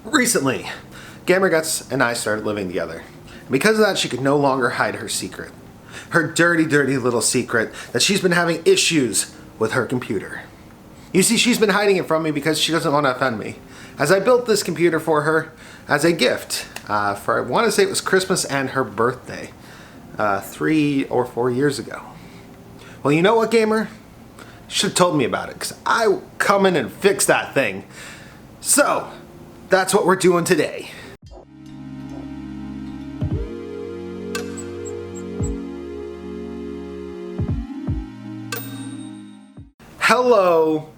Recently, GamerGuts and I started living together. And because of that, she could no longer hide her secret. Her dirty, dirty little secret that she's been having issues with her computer. You see, she's been hiding it from me because she doesn't want to offend me. As I built this computer for her as a gift for, I want to say it was Christmas and her birthday, 3 or 4 years ago. Well, you know what, gamer? You should have told me about it because I come in and fix that thing. So, that's what we're doing today. Hello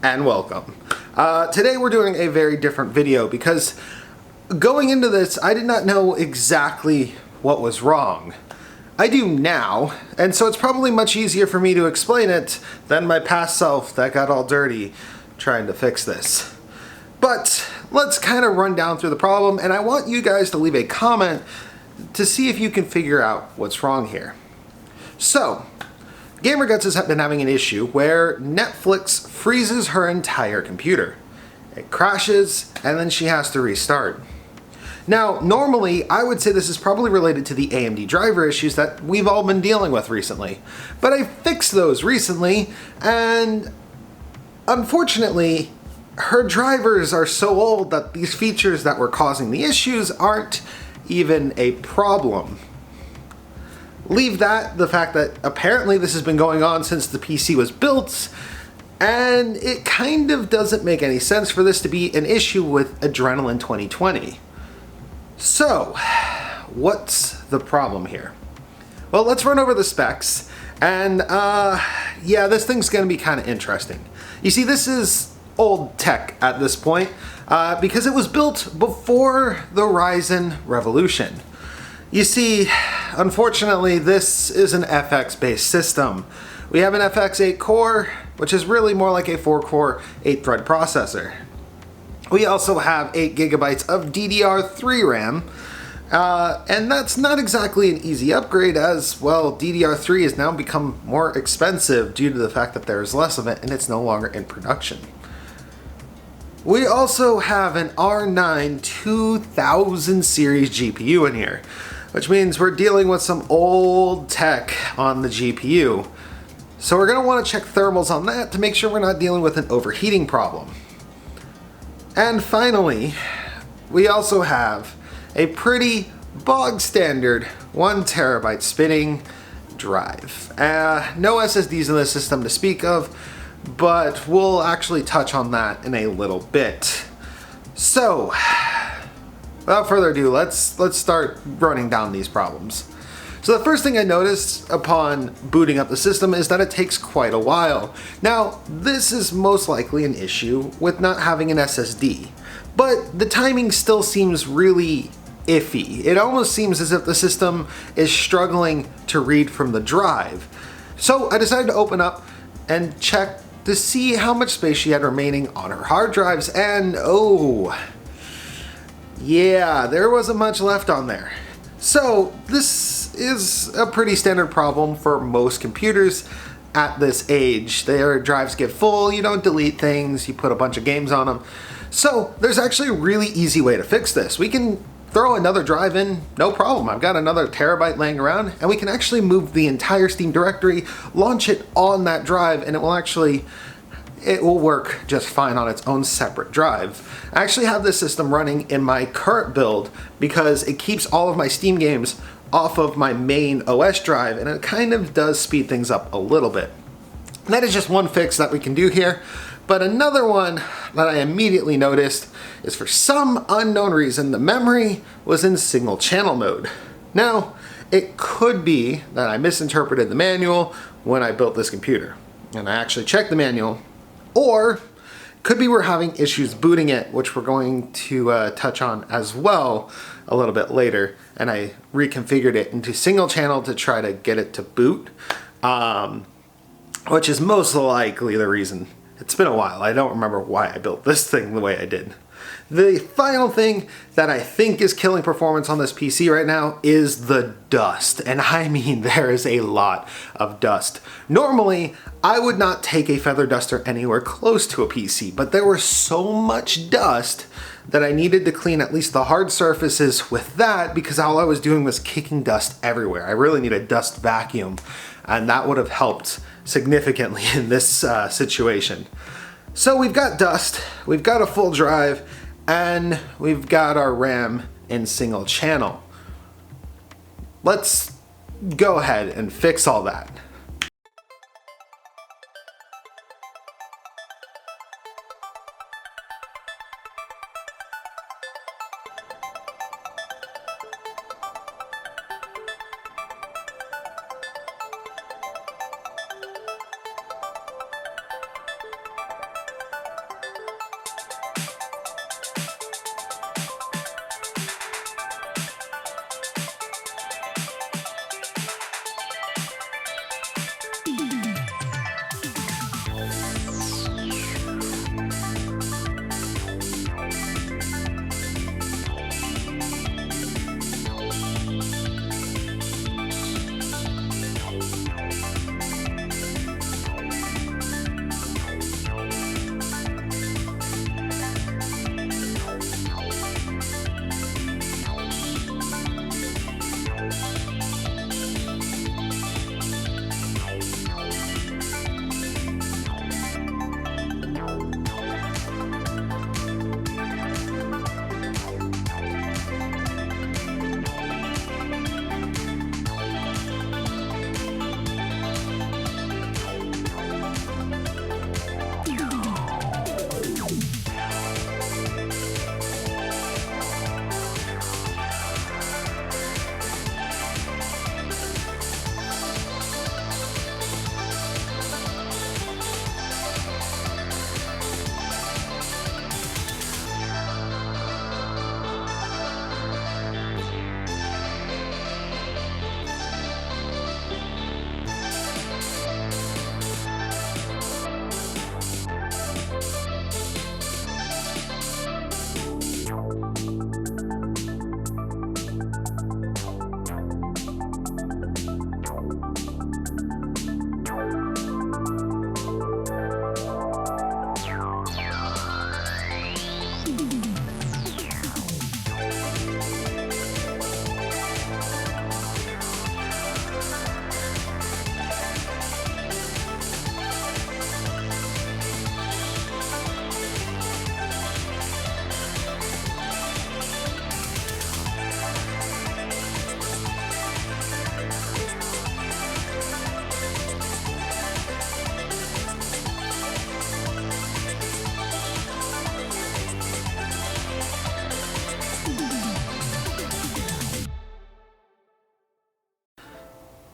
and welcome. Today we're doing a very different video because going into this I did not know exactly what was wrong. I do now, and so it's probably much easier for me to explain it than my past self that got all dirty trying to fix this. But let's kind of run down through the problem, and I want you guys to leave a comment to see if you can figure out what's wrong here. So, GamerGuts has been having an issue where Netflix freezes her entire computer. It crashes, and then she has to restart. Now, normally, I would say this is probably related to the AMD driver issues that we've all been dealing with recently. But I fixed those recently, and unfortunately, her drivers are so old that these features that were causing the issues aren't even a problem. Leave that, the fact that apparently this has been going on since the PC was built, and it kind of doesn't make any sense for this to be an issue with Adrenaline 2020. So, what's the problem here? Well, let's run over the specs, and yeah, this thing's gonna be kind of interesting. You see, this is old tech at this point, because it was built before the Ryzen revolution. You see, unfortunately, this is an FX-based system. We have an FX 8 core, which is really more like a 4-core, 8-thread processor. We also have 8 gigabytes of DDR3 RAM, and that's not exactly an easy upgrade as, well, DDR3 has now become more expensive due to the fact that there's less of it and it's no longer in production. We also have an R9 2000 series GPU in here, which means we're dealing with some old tech on the GPU. So we're going to want to check thermals on that to make sure we're not dealing with an overheating problem. And finally, we also have a pretty bog standard 1 terabyte spinning drive. No SSDs in the system to speak of, but we'll actually touch on that in a little bit. So, without further ado, let's start running down these problems. So the first thing I noticed upon booting up the system is that it takes quite a while. Now, this is most likely an issue with not having an SSD, but the timing still seems really iffy. It almost seems as if the system is struggling to read from the drive. So I decided to open up and check to see how much space she had remaining on her hard drives, and oh, yeah, there wasn't much left on there. So this is a pretty standard problem for most computers at this age. Their drives get full, you don't delete things, you put a bunch of games on them. So there's actually a really easy way to fix this. We can throw another drive in, no problem. I've got another terabyte laying around, and we can actually move the entire Steam directory, launch it on that drive, and it will work just fine on its own separate drive. I actually have this system running in my current build because it keeps all of my Steam games off of my main OS drive, and it kind of does speed things up a little bit. That is just one fix that we can do here. But another one that I immediately noticed is, for some unknown reason, the memory was in single channel mode. Now, it could be that I misinterpreted the manual when I built this computer, and I actually checked the manual, or could be we're having issues booting it, which we're going to touch on as well a little bit later, and I reconfigured it into single channel to try to get it to boot, which is most likely the reason. It's been a while. I don't remember why I built this thing the way I did. The final thing that I think is killing performance on this PC right now is the dust. And I mean, there is a lot of dust. Normally, I would not take a feather duster anywhere close to a PC, but there was so much dust that I needed to clean at least the hard surfaces with that because all I was doing was kicking dust everywhere. I really need a dust vacuum, and that would have helped significantly in this situation. So we've got dust, we've got a full drive, and we've got our RAM in single channel. Let's go ahead and fix all that.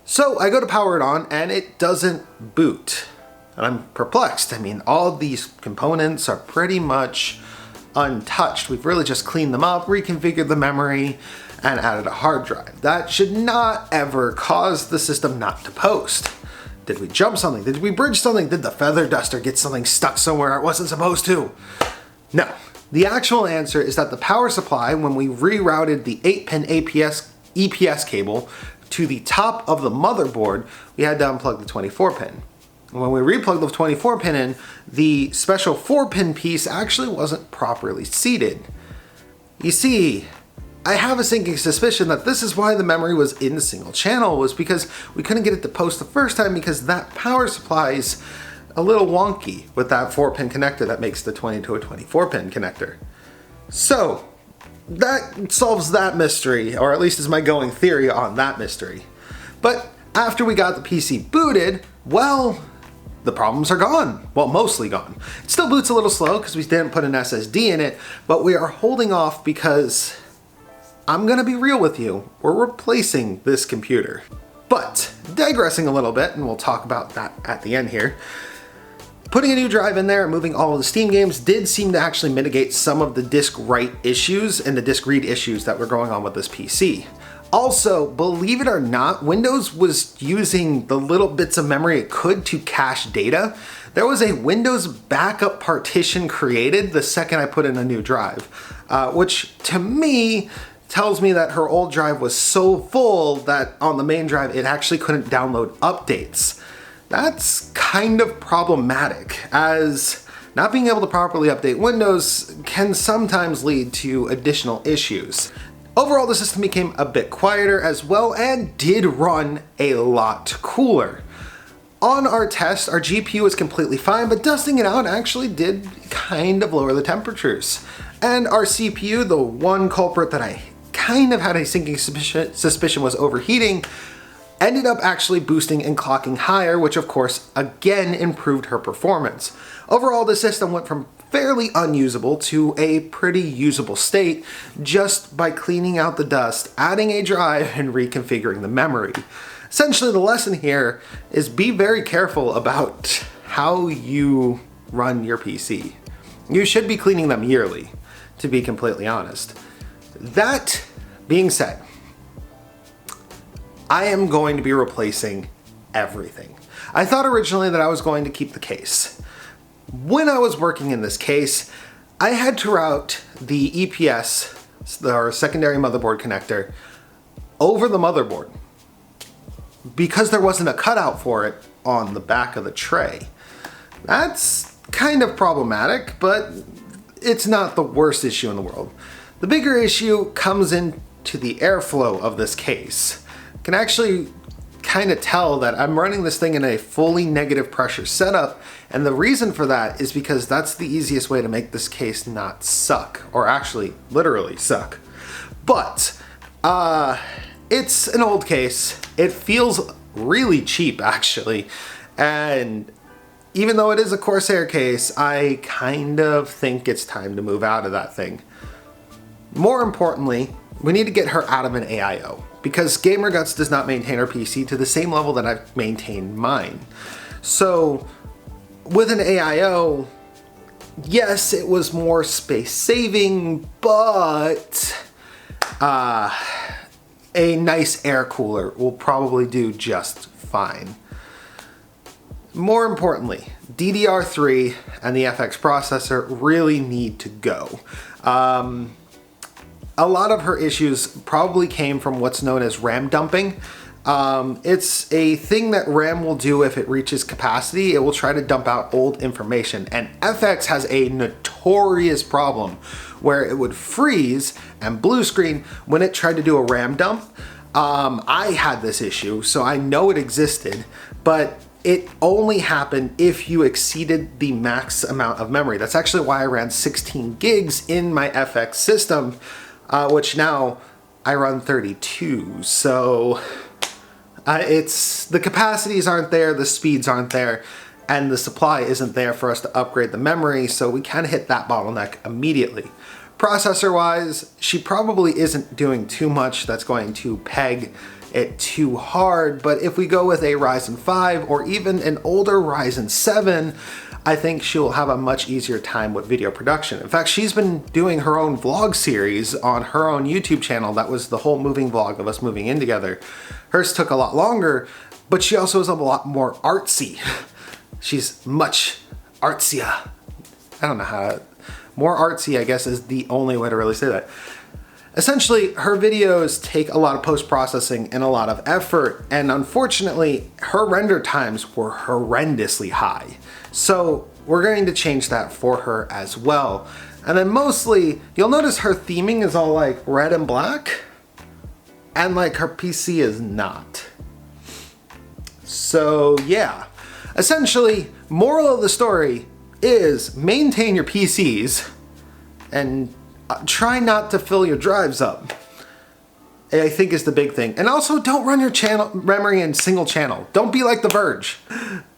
So I go to power it on and it doesn't boot. And I'm perplexed. I mean, all of these components are pretty much untouched. We've really just cleaned them up, reconfigured the memory, and added a hard drive. That should not ever cause the system not to post. Did we jump something? Did we bridge something? Did the feather duster get something stuck somewhere it wasn't supposed to? No. The actual answer is that the power supply, when we rerouted the 8-pin EPS cable to the top of the motherboard, we had to unplug the 24-pin. When we replugged the 24-pin in, the special 4-pin piece actually wasn't properly seated. You see, I have a sinking suspicion that this is why the memory was in single channel, was because we couldn't get it to post the first time because that power supply is a little wonky with that 4-pin connector that makes the 20 to a 24-pin connector. So that solves that mystery, or at least is my going theory on that mystery. But after we got the PC booted, well, the problems are gone. Well, mostly gone. It still boots a little slow because we didn't put an SSD in it, but we are holding off because I'm gonna be real with you, we're replacing this computer. But digressing a little bit, and we'll talk about that at the end here, putting a new drive in there and moving all of the Steam games did seem to actually mitigate some of the disk write issues and the disk read issues that were going on with this PC. Also, believe it or not, Windows was using the little bits of memory it could to cache data. There was a Windows backup partition created the second I put in a new drive, which to me tells me that her old drive was so full that on the main drive it actually couldn't download updates. That's kind of problematic, as not being able to properly update Windows can sometimes lead to additional issues. Overall, the system became a bit quieter as well and did run a lot cooler. On our test, our GPU was completely fine, but dusting it out actually did kind of lower the temperatures. And our CPU, the one culprit that I kind of had a sinking suspicion was overheating, ended up actually boosting and clocking higher, which of course again improved her performance. Overall, the system went from fairly unusable to a pretty usable state just by cleaning out the dust, adding a drive, and reconfiguring the memory. Essentially, the lesson here is be very careful about how you run your PC. You should be cleaning them yearly, to be completely honest. That being said, I am going to be replacing everything. I thought originally that I was going to keep the case. When I was working in this case, I had to route the EPS, or secondary motherboard connector, over the motherboard because there wasn't a cutout for it on the back of the tray. That's kind of problematic, but it's not the worst issue in the world. The bigger issue comes into the airflow of this case. You can actually kind of tell that I'm running this thing in a fully negative pressure setup, and the reason for that is because that's the easiest way to make this case not suck, or actually literally suck. But it's an old case. It feels really cheap actually, and even though it is a Corsair case, I kind of think it's time to move out of that thing. More importantly, we need to get her out of an AIO, because GamerGuts does not maintain her PC to the same level that I've maintained mine. So with an AIO, yes, it was more space saving, but a nice air cooler will probably do just fine. More importantly, DDR3 and the FX processor really need to go. A lot of her issues probably came from what's known as RAM dumping. It's a thing that RAM will do if it reaches capacity. It will try to dump out old information, and FX has a notorious problem where it would freeze and blue screen when it tried to do a RAM dump. I had this issue, so I know it existed, but it only happened if you exceeded the max amount of memory. That's actually why I ran 16 gigs in my FX system, which now I run 32. So it's the capacities aren't there, the speeds aren't there, and the supply isn't there for us to upgrade the memory, so we kind of hit that bottleneck immediately. Processor wise, she probably isn't doing too much that's going to peg it too hard, but if we go with a Ryzen 5 or even an older Ryzen 7, I think she'll have a much easier time with video production. In fact, she's been doing her own vlog series on her own YouTube channel. That was the whole moving vlog of us moving in together. Hers took a lot longer, but she also is a lot more artsy. She's much artsier. I don't know how to... More artsy, I guess, is the only way to really say that. Essentially, her videos take a lot of post-processing and a lot of effort, and unfortunately, her render times were horrendously high. So we're going to change that for her as well. And then mostly, you'll notice her theming is all like red and black, and like her PC is not. So yeah, essentially, moral of the story is maintain your PCs and try not to fill your drives up, I think is the big thing. And also don't run your channel memory in single channel. Don't be like The Verge.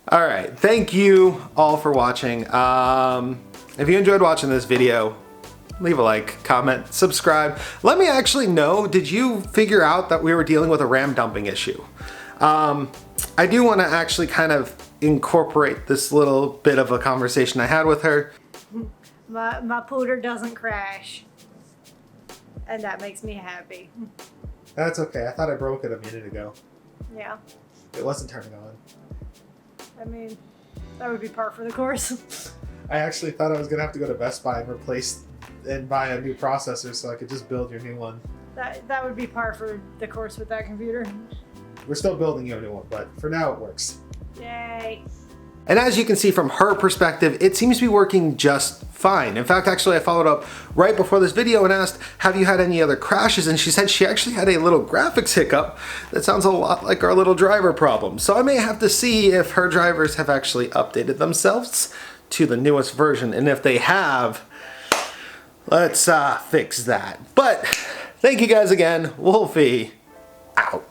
All right, thank you all for watching. If you enjoyed watching this video, leave a like, comment, subscribe. Let me actually know, did you figure out that we were dealing with a RAM dumping issue? I do want to actually kind of incorporate this little bit of a conversation I had with her. My pooter doesn't crash, and that makes me happy. That's okay. I thought I broke it a minute ago. Yeah. It wasn't turning on. I mean, that would be par for the course. I actually thought I was going to have to go to Best Buy and replace and buy a new processor so I could just build your new one. That would be par for the course with that computer. We're still building you a new one, but for now it works. Yay. And as you can see from her perspective, it seems to be working just fine. In fact, actually I followed up right before this video and asked, have you had any other crashes? And she said she actually had a little graphics hiccup that sounds a lot like our little driver problem. So I may have to see if her drivers have actually updated themselves to the newest version. And if they have, let's fix that. But thank you guys again. Wolfie out.